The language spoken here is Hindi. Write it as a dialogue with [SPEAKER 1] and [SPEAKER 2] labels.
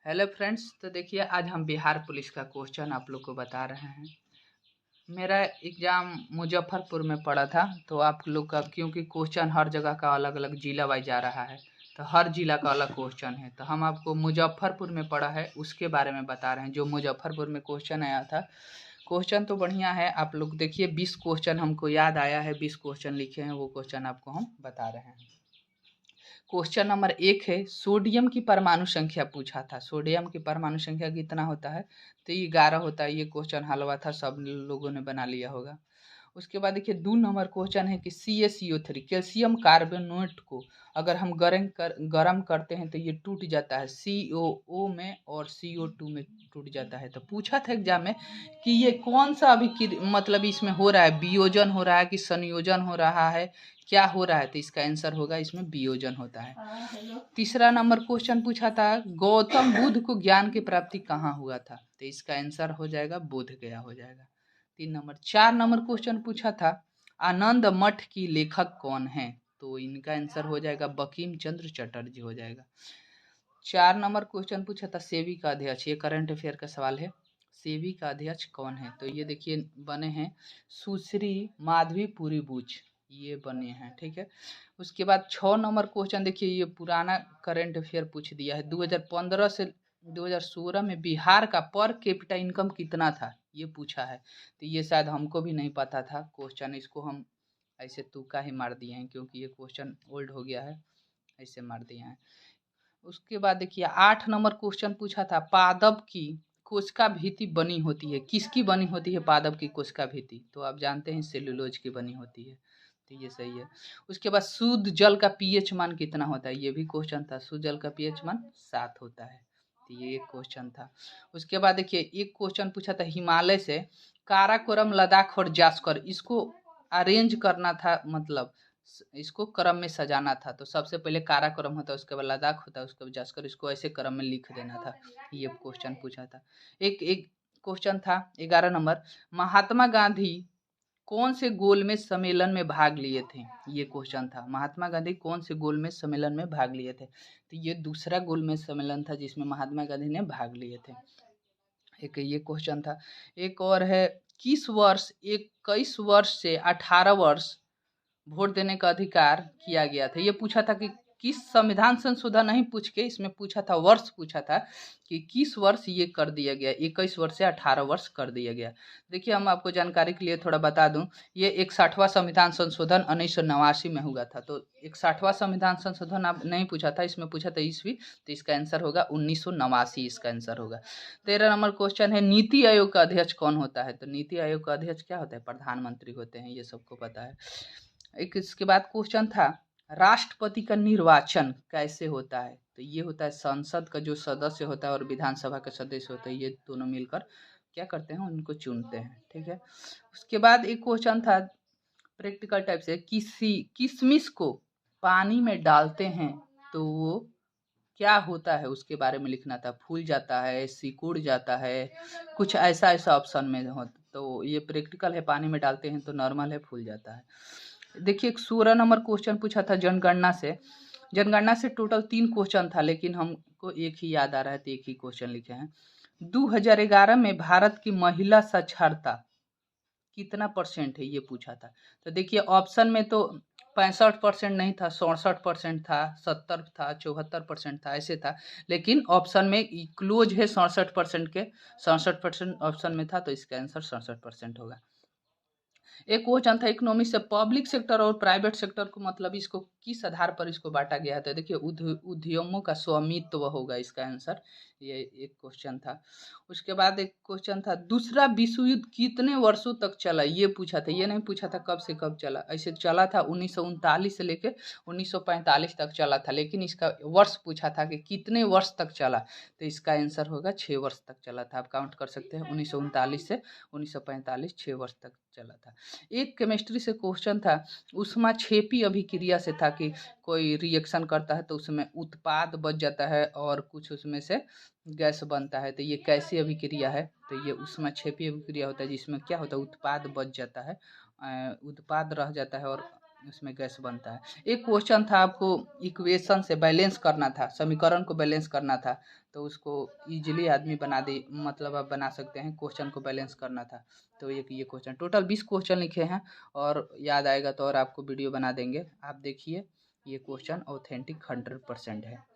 [SPEAKER 1] हेलो फ्रेंड्स, तो देखिए आज हम बिहार पुलिस का क्वेश्चन आप लोग को बता रहे हैं। मेरा एग्ज़ाम मुजफ्फरपुर में पड़ा था, तो आप लोग का क्योंकि क्वेश्चन हर जगह का अलग अलग ज़िला वाइज जा रहा है, तो हर ज़िला का अलग क्वेश्चन है। तो हम आपको मुजफ्फरपुर में पड़ा है उसके बारे में बता रहे हैं। जो मुजफ्फरपुर में क्वेश्चन आया था, क्वेश्चन तो बढ़िया है। आप लोग देखिए 20 क्वेश्चन हमको याद आया है, 20 क्वेश्चन लिखे हैं, वो क्वेश्चन आपको हम बता रहे हैं। क्वेश्चन नंबर 1 है, सोडियम की परमाणु संख्या पूछा था। सोडियम की परमाणु संख्या कितना होता है? तो ये 11 होता है। ये क्वेश्चन हल हुआ था, सब लोगों ने बना लिया होगा। उसके बाद देखिए 2 नंबर क्वेश्चन है कि CaCO3 कैल्शियम कार्बोनेट को अगर हम गर्म करते हैं तो ये टूट जाता है COO में और CO2 में टूट जाता है। तो पूछा था एग्जाम में कि ये कौन सा अभी मतलब इसमें हो रहा है, वियोजन हो रहा है कि संयोजन हो रहा है, क्या हो रहा है? तो इसका आंसर होगा इसमें वियोजन होता है। तीसरा नंबर क्वेश्चन पूछा था, गौतम बुद्ध को ज्ञान की प्राप्ति कहाँ हुआ था? तो इसका आंसर हो जाएगा बोध गया हो जाएगा। 3 नंबर। 4 नंबर क्वेश्चन पूछा था, आनंद मठ की लेखक कौन है? तो इनका आंसर हो जाएगा बंकिम चंद्र चटर्जी हो जाएगा। 4 नंबर क्वेश्चन पूछा था, सेबी का अध्यक्ष, ये करंट अफेयर का सवाल है, सेबी का अध्यक्ष कौन है? तो ये देखिए बने हैं सुश्री माधवीपुरी बुच, ये बने हैं, ठीक है। उसके बाद 6 नंबर क्वेश्चन देखिए, ये पुराना करंट अफेयर पूछ दिया है। 2015 से 2016 में बिहार का पर कैपिटा इनकम कितना था, ये पूछा है। तो ये शायद हमको भी नहीं पता था क्वेश्चन, इसको हम ऐसे तुक्का ही मार दिए हैं क्योंकि ये क्वेश्चन ओल्ड हो गया है, ऐसे मार दिए हैं। उसके बाद देखिए 8 नंबर क्वेश्चन पूछा था, पादप की कोशिका भित्ति बनी होती है, किसकी बनी होती है पादप की कोशिका भित्ति? तो आप जानते हैं सेलुलोज की बनी होती है, तो ये सही है। उसके बाद शुद्ध जल का पीएच मान कितना होता है? ये भी क्वेश्चन था, शुद्ध जल का पीएच मान 7 होता है, तो ये एक क्वेश्चन था। उसके बाद देखिए एक क्वेश्चन पूछा था, हिमालय से काराकोरम, लद्दाख और जास्कर, इसको अरेंज करना था, मतलब इसको क्रम में सजाना था। तो सबसे पहले काराकोरम होता है, उसके बाद लद्दाख होता है, उसके बाद जास्कर, इसको ऐसे क्रम में लिख देना था। ये क्वेश्चन पूछा था। एक एक क्वेश्चन था 11 नंबर, महात्मा गांधी कौन से गोलमेज सम्मेलन में भाग लिए थे? ये क्वेश्चन था, महात्मा गांधी कौन से गोलमेज सम्मेलन में भाग लिए थे? तो ये दूसरा गोलमेज सम्मेलन था जिसमें महात्मा गांधी ने भाग लिए थे। एक ये क्वेश्चन था। एक और है, किस वर्ष 21 वर्ष से 18 वर्ष वोट देने का अधिकार किया गया था? ये पूछा था कि किस संविधान संशोधन नहीं पूछ के इसमें पूछा था, वर्ष पूछा था कि किस वर्ष ये कर दिया गया, 21 वर्ष से 18 वर्ष कर दिया गया। देखिए हम आपको जानकारी के लिए थोड़ा बता दूं, ये 61वां संविधान संशोधन 1989 में हुआ था। तो 61वां संविधान संशोधन आप नहीं पूछा था, इसमें पूछा था ईस्वी, तो इसका आंसर होगा 1989, इसका आंसर होगा। 13 नंबर क्वेश्चन है, नीति आयोग का अध्यक्ष कौन होता है? तो नीति आयोग का अध्यक्ष क्या होता है? प्रधानमंत्री होते हैं, ये सबको पता है। एक इसके बाद क्वेश्चन था, राष्ट्रपति का निर्वाचन कैसे होता है? तो ये होता है संसद का जो सदस्य होता है और विधानसभा का सदस्य होता है, ये दोनों मिलकर क्या करते हैं, उनको चुनते हैं, ठीक है। उसके बाद एक क्वेश्चन था प्रैक्टिकल टाइप से, किशमिश को पानी में डालते हैं तो वो क्या होता है, उसके बारे में लिखना था। फूल जाता है, सिकुड़ जाता है, कुछ ऐसा ऐसा ऑप्शन में हो। तो ये प्रैक्टिकल है, पानी में डालते हैं तो नॉर्मल है, फूल जाता है। देखिए 16 नंबर क्वेश्चन पूछा था जनगणना से। जनगणना से टोटल 3 क्वेश्चन था, लेकिन हमको एक ही याद आ रहा है तो एक ही क्वेश्चन लिखे हैं। 2011 में भारत की महिला साक्षरता कितना परसेंट है, ये पूछा था। तो देखिए ऑप्शन में तो 65% नहीं था, 67% था, 70 था, 74% था, ऐसे था। लेकिन ऑप्शन में क्लोज है 67% के, 67% ऑप्शन में था, तो इसका आंसर 67% होगा। एक क्वेश्चन था इकोनॉमिक्स से, पब्लिक सेक्टर और प्राइवेट सेक्टर को मतलब इसको किस आधार पर इसको बांटा गया था? देखिए उद्यमों का स्वामित्व होगा इसका आंसर, ये एक क्वेश्चन था। उसके बाद एक क्वेश्चन था, दूसरा विश्व युद्ध कितने वर्षों तक चला? ये पूछा था, ये नहीं पूछा था कब से कब चला। ऐसे चला था 1939 से लेकर 1945 तक चला था, लेकिन इसका वर्ष पूछा था कि कितने वर्ष तक चला। तो इसका आंसर होगा 6 वर्ष तक चला था। आप काउंट कर सकते हैं, 1939 से 1945 6 वर्ष तक चला था। एक केमिस्ट्री से क्वेश्चन था, ऊष्माक्षेपी अभिक्रिया से था कि कोई रिएक्शन करता है तो उसमें उत्पाद बच जाता है और कुछ उसमें से गैस बनता है। तो ये कैसी अभिक्रिया है? तो ये ऊष्माक्षेपी अभिक्रिया होता है, जिसमें क्या होता है, उत्पाद बच जाता है, उत्पाद रह जाता है और उसमें गैस बनता है। एक क्वेश्चन था, आपको इक्वेशन से बैलेंस करना था, समीकरण को बैलेंस करना था, तो उसको इजीली आदमी बना दे, मतलब आप बना सकते हैं। क्वेश्चन को बैलेंस करना था तो एक ये क्वेश्चन, टोटल 20 क्वेश्चन लिखे हैं, और याद आएगा तो और आपको वीडियो बना देंगे। आप देखिए, ये क्वेश्चन ऑथेंटिक 100% है।